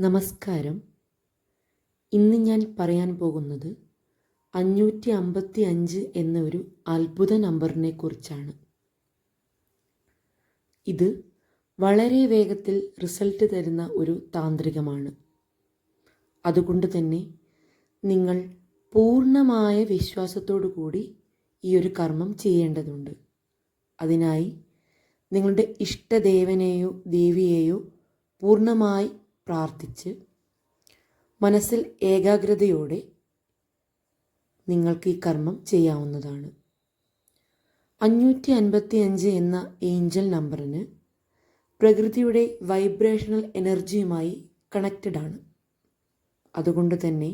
നമസ്കാരം. ഇന്ന് ഞാൻ പറയാൻ പോകുന്നത് 555 എന്ന ഒരു അത്ഭുത നമ്പറിനെ കുറിച്ചാണ്. ഇത് വളരെ വേഗത്തിൽ റിസൾട്ട് തരുന്ന ഒരു താന്ത്രികമാണ്. അതുകൊണ്ട് തന്നെ നിങ്ങൾ പൂർണ്ണമായ വിശ്വാസത്തോടു കൂടി ഈ ഒരു കർമ്മം ചെയ്യേണ്ടതുണ്ട്. അതിനായി നിങ്ങളുടെ ഇഷ്ടദേവനെയോ ദേവിയെയോ പൂർണ്ണമായി പ്രാർത്ഥിച്ച് മനസ്സിൽ ഏകാഗ്രതയോടെ നിങ്ങൾക്ക് ഈ കർമ്മം ചെയ്യാവുന്നതാണ്. 555 എന്ന ഏഞ്ചൽ നമ്പറിന് പ്രകൃതിയുടെ വൈബ്രേഷണൽ എനർജിയുമായി കണക്റ്റഡ് ആണ്. അതുകൊണ്ട് തന്നെ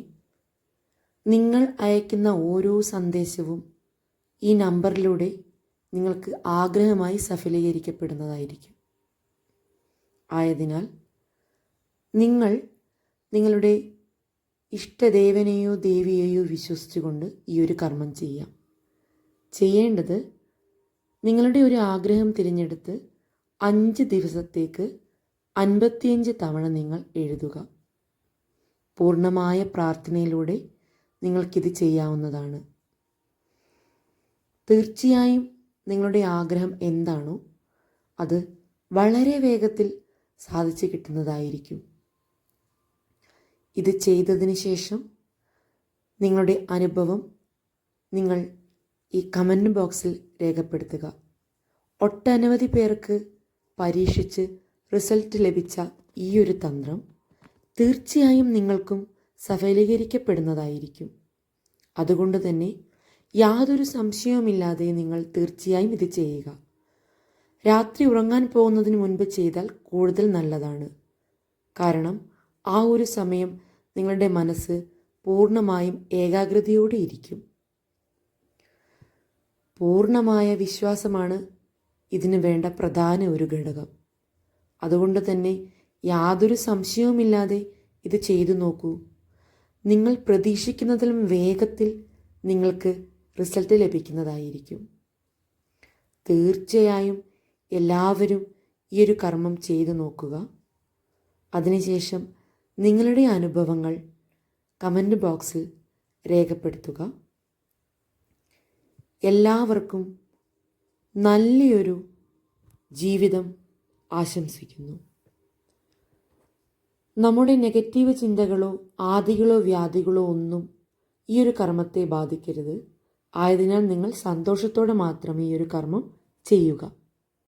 നിങ്ങൾ അയക്കുന്ന ഓരോ സന്ദേശവും ഈ നമ്പറിലൂടെ നിങ്ങൾക്ക് ആഗ്രഹമായി സഫലീകരിക്കപ്പെടുന്നതായിരിക്കും. ആയതിനാൽ നിങ്ങൾ നിങ്ങളുടെ ഇഷ്ടദേവനെയോ ദേവിയെയോ വിശ്വസിച്ചുകൊണ്ട് ഈ ഒരു കർമ്മം ചെയ്യാം. ചെയ്യേണ്ടത് നിങ്ങളുടെ ഒരു ആഗ്രഹം തിരഞ്ഞെടുത്ത് 5 ദിവസത്തേക്ക് 55 തവണ നിങ്ങൾ എഴുതുക. പൂർണ്ണമായ പ്രാർത്ഥനയിലൂടെ നിങ്ങൾക്കിത് ചെയ്യാവുന്നതാണ്. തീർച്ചയായും നിങ്ങളുടെ ആഗ്രഹം എന്താണോ അത് വളരെ വേഗത്തിൽ സാധിച്ചു കിട്ടുന്നതായിരിക്കും. ഇത് ചെയ്തതിന് ശേഷം നിങ്ങളുടെ അനുഭവം നിങ്ങൾ ഈ കമൻറ്റ് ബോക്സിൽ രേഖപ്പെടുത്തുക. ഒട്ടനവധി പേർക്ക് പരീക്ഷിച്ച് റിസൾട്ട് ലഭിച്ച ഈ ഒരു തന്ത്രം തീർച്ചയായും നിങ്ങൾക്കും സഫലീകരിക്കപ്പെടുന്നതായിരിക്കും. അതുകൊണ്ട് തന്നെ യാതൊരു സംശയവുമില്ലാതെ നിങ്ങൾ തീർച്ചയായും ഇത് ചെയ്യുക. രാത്രി ഉറങ്ങാൻ പോകുന്നതിന് മുൻപ് ചെയ്താൽ കൂടുതൽ നല്ലതാണ്. കാരണം ആ ഒരു സമയം നിങ്ങളുടെ മനസ്സ് പൂർണ്ണമായും ഏകാഗ്രതയോടെ ഇരിക്കും. പൂർണ്ണമായ വിശ്വാസമാണ് ഇതിന് വേണ്ട പ്രധാന ഒരു ഘടകം. അതുകൊണ്ട് തന്നെ യാതൊരു സംശയവുമില്ലാതെ ഇത് ചെയ്തു നോക്കൂ. നിങ്ങൾ പ്രതീക്ഷിക്കുന്നതിലും വേഗത്തിൽ നിങ്ങൾക്ക് റിസൾട്ട് ലഭിക്കുന്നതായിരിക്കും. തീർച്ചയായും എല്ലാവരും ഈ ഒരു കർമ്മം ചെയ്തു നോക്കുക. അതിനുശേഷം നിങ്ങളുടെ അനുഭവങ്ങൾ കമൻറ്റ് ബോക്സിൽ രേഖപ്പെടുത്തുക. എല്ലാവർക്കും നല്ലൊരു ജീവിതം ആശംസിക്കുന്നു. നമ്മുടെ നെഗറ്റീവ് ചിന്തകളോ ആദികളോ വ്യാധികളോ ഒന്നും ഈ ഒരു കർമ്മത്തെ ബാധിക്കരുത്. ആയതിനാൽ നിങ്ങൾ സന്തോഷത്തോടെ മാത്രം ഈ ഒരു കർമ്മം ചെയ്യുക.